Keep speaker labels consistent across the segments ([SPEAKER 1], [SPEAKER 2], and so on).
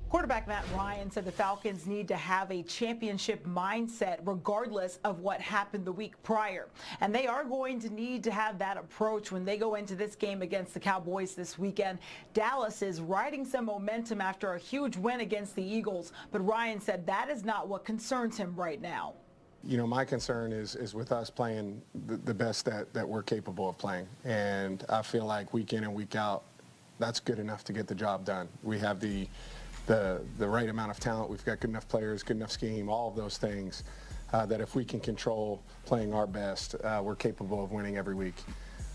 [SPEAKER 1] Quarterback Matt Ryan said the Falcons need to have a championship mindset regardless of what happened the week prior. And they are going to need to have that approach when they go into this game against the Cowboys this weekend. Dallas is riding some momentum after a huge win against the Eagles, but Ryan said that is not what concerns him right now.
[SPEAKER 2] You know, my concern is with us playing the best that we're capable of playing. And I feel like week in and week out, that's good enough to get the job done. We have the right amount of talent. We've got good enough players, good enough scheme, all of those things that if we can control playing our best, we're capable of winning every week.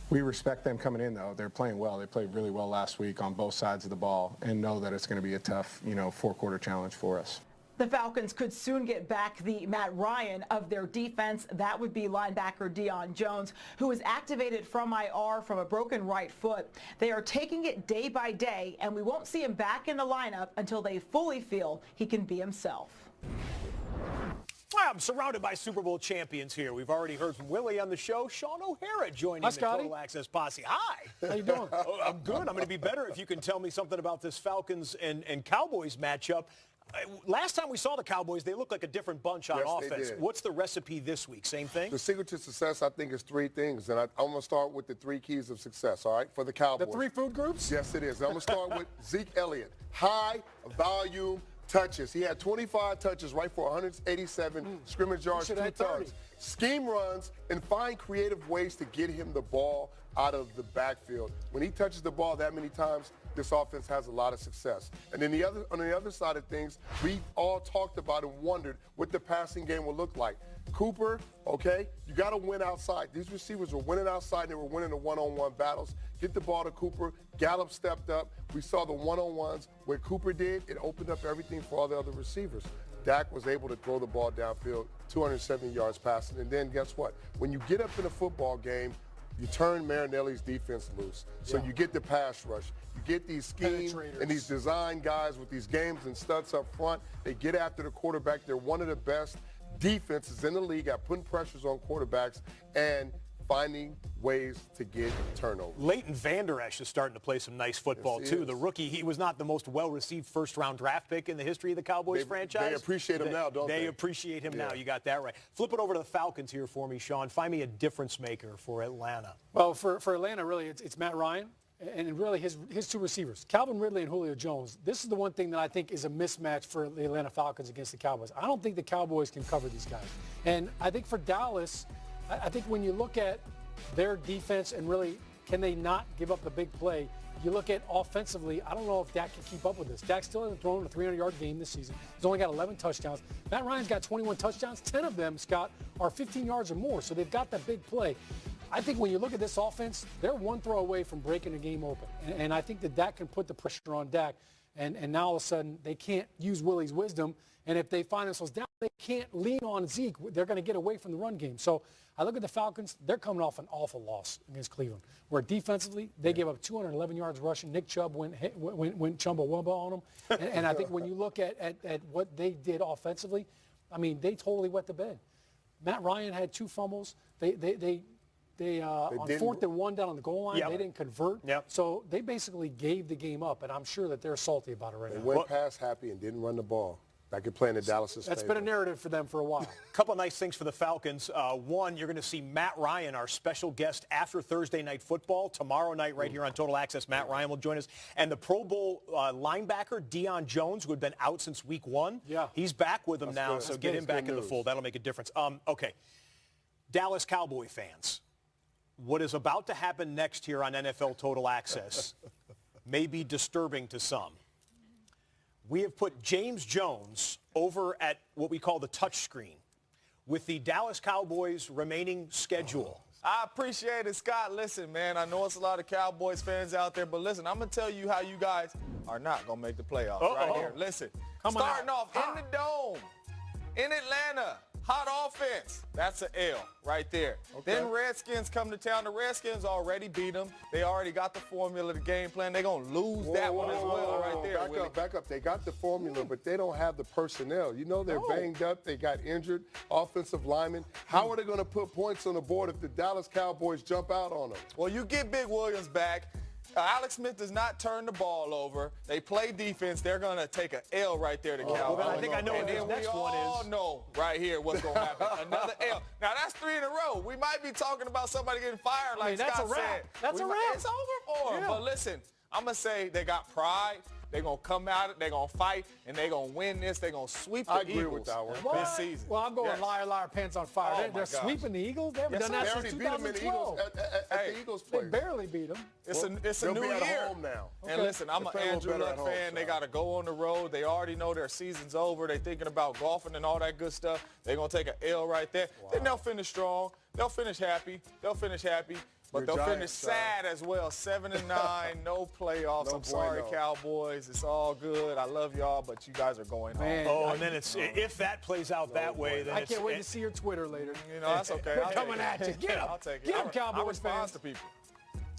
[SPEAKER 2] We respect them coming in, though. They're playing well. They played really well last week on both sides of the ball and know that it's going to be a tough, four-quarter challenge for us.
[SPEAKER 1] The Falcons could soon get back the Matt Ryan of their defense. That would be linebacker Deion Jones, who was activated from IR from a broken right foot. They are taking it day by day, and we won't see him back in the lineup until they fully feel he can be himself.
[SPEAKER 3] I'm surrounded by Super Bowl champions here. We've already heard from Willie on the show. Sean O'Hara joining the Total Access Posse. Hi.
[SPEAKER 4] How you doing?
[SPEAKER 3] I'm good. I'm going to be better if you can tell me something about this Falcons and Cowboys matchup. Last time we saw the Cowboys, they looked like a different bunch on offense. What's the recipe this week? Same thing?
[SPEAKER 5] The secret to success, I think, is three things. And I'm going to start with the three keys of success, all right, for the Cowboys.
[SPEAKER 4] The three food groups?
[SPEAKER 5] Yes, it is. I'm going to start with Zeke Elliott. High volume touches. He had 25 touches, right, for 187 scrimmage yards, 2 touchdowns. Scheme runs and find creative ways to get him the ball out of the backfield. When he touches the ball that many times, this offense has a lot of success. And then on the other side of things, we all talked about and wondered what the passing game will look like. Cooper, okay, you got to win outside. These receivers were winning outside, and they were winning the one-on-one battles. Get the ball to Cooper. Gallup stepped up. We saw the one-on-ones. What Cooper did, it opened up everything for all the other receivers. Dak was able to throw the ball downfield, 270 yards passing. And then guess what? When you get up in a football game, you turn Marinelli's defense loose. So you get the pass rush. You get these schemes and these design guys with these games and studs up front. They get after the quarterback. They're one of the best defenses in the league at putting pressures on quarterbacks and finding ways to get turnovers.
[SPEAKER 3] Leighton Vander Esch is starting to play some nice football, too. The rookie, he was not the most well-received first-round draft pick in the history of the Cowboys franchise.
[SPEAKER 5] They appreciate him now, don't they?
[SPEAKER 3] They appreciate him now. You got that right. Flip it over to the Falcons here for me, Sean. Find me a difference maker for Atlanta.
[SPEAKER 4] Well, for Atlanta, really, it's Matt Ryan and really his two receivers, Calvin Ridley and Julio Jones. This is the one thing that I think is a mismatch for the Atlanta Falcons against the Cowboys. I don't think the Cowboys can cover these guys. And I think for Dallas, I think when you look at their defense and really can they not give up the big play, you look at offensively, I don't know if Dak can keep up with this. Dak still hasn't thrown a 300-yard game this season. He's only got 11 touchdowns. Matt Ryan's got 21 touchdowns. 10 of them, Scott, are 15 yards or more, so they've got that big play. I think when you look at this offense, they're one throw away from breaking the game open. And I think that Dak can put the pressure on Dak. And now all of a sudden they can't use Willie's wisdom. And if they find themselves down, they can't lean on Zeke. They're going to get away from the run game. So I look at the Falcons. They're coming off an awful loss against Cleveland, where defensively they gave up 211 yards rushing. Nick Chubb went Chumbawamba on them. And I think when you look at what they did offensively, I mean, they totally wet the bed. Matt Ryan had 2 fumbles. They on 4th and 1 down on the goal line, they didn't convert. So they basically gave the game up, and I'm sure that they're salty about it right now.
[SPEAKER 5] They went pass happy and didn't run the ball. That could play in the Dallas's
[SPEAKER 4] That's
[SPEAKER 5] favor.
[SPEAKER 4] been a narrative for them for a while.
[SPEAKER 3] A couple of nice things for the Falcons. One, you're going to see Matt Ryan, our special guest after Thursday Night Football. Tomorrow night right here on Total Access, Matt Ryan will join us. And the Pro Bowl linebacker, Deion Jones, who had been out since week 1, he's back with them now, so get him back in the fold. That'll make a difference. Okay, Dallas Cowboy fans, what is about to happen next here on NFL Total Access may be disturbing to some. We have put James Jones over at what we call the touch screen with the Dallas Cowboys remaining schedule.
[SPEAKER 6] I appreciate it, Scott. Listen, man, I know it's a lot of Cowboys fans out there, but listen, I'm going to tell you how you guys are not going to make the playoffs right here. Listen, starting off in the Dome, in Atlanta, hot offense. That's an L right there. Then Redskins come to town. The Redskins already beat them. They already got the formula, the game plan. They're going to lose that one as well right there.
[SPEAKER 5] Back up. They got the formula, but they don't have the personnel. You know, they're banged up. They got injured offensive linemen. How are they going to put points on the board if the Dallas Cowboys jump out on them?
[SPEAKER 6] Well, you get Big Williams back. Alex Smith does not turn the ball over. They play defense. They're going to take an L right there to Cowboys.
[SPEAKER 3] Well, I think I know what this next one is.
[SPEAKER 6] We all know right here what's going to happen. Another L. Now, that's 3 in a row. We might be talking about somebody getting fired like Scott said.
[SPEAKER 4] That's a wrap.
[SPEAKER 6] It's over for them. But listen, I'm going to say they got pride. They're going to come out, they're going to fight, and they're going to win this. They're going to sweep the Eagles this season.
[SPEAKER 4] Well, I'm going liar, liar, pants on fire. They're sweeping the Eagles? They haven't done that since 2012.
[SPEAKER 5] At the Eagles
[SPEAKER 4] They barely beat them.
[SPEAKER 6] It's a new year.
[SPEAKER 5] Home now.
[SPEAKER 6] And listen, I'm an Andrew Luck fan. They got to go on the road. They already know their season's over. They're thinking about golfing and all that good stuff. They're going to take an L right there. Then they'll finish strong. They'll finish happy. But they'll finish sad as well. 7-9, no playoffs. I'm sorry, Cowboys. It's all good. I love y'all, but you guys are going home.
[SPEAKER 3] Oh, and then if that plays out that way, then
[SPEAKER 4] I can't wait to see your Twitter later.
[SPEAKER 6] You know, that's okay.
[SPEAKER 4] They're coming at you. Get them.
[SPEAKER 6] I'll take it.
[SPEAKER 4] Get them, Cowboys fans.
[SPEAKER 6] To people.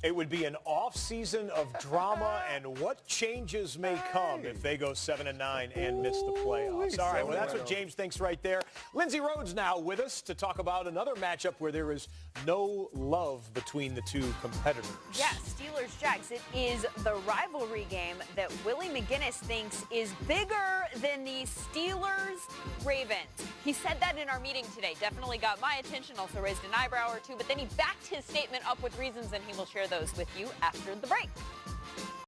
[SPEAKER 3] It would be an off-season of drama, and what changes may come if they go 7-9 and miss the playoffs. All right, well, that's what James thinks right there. Lindsey Rhodes now with us to talk about another matchup where there is no love between the two competitors.
[SPEAKER 7] Yeah, Steelers-Jags. It is the rivalry game that Willie McGinnis thinks is bigger than the Steelers-Ravens. He said that in our meeting today. Definitely got my attention, also raised an eyebrow or two, but then he backed his statement up with reasons, and he will share those with you after the break.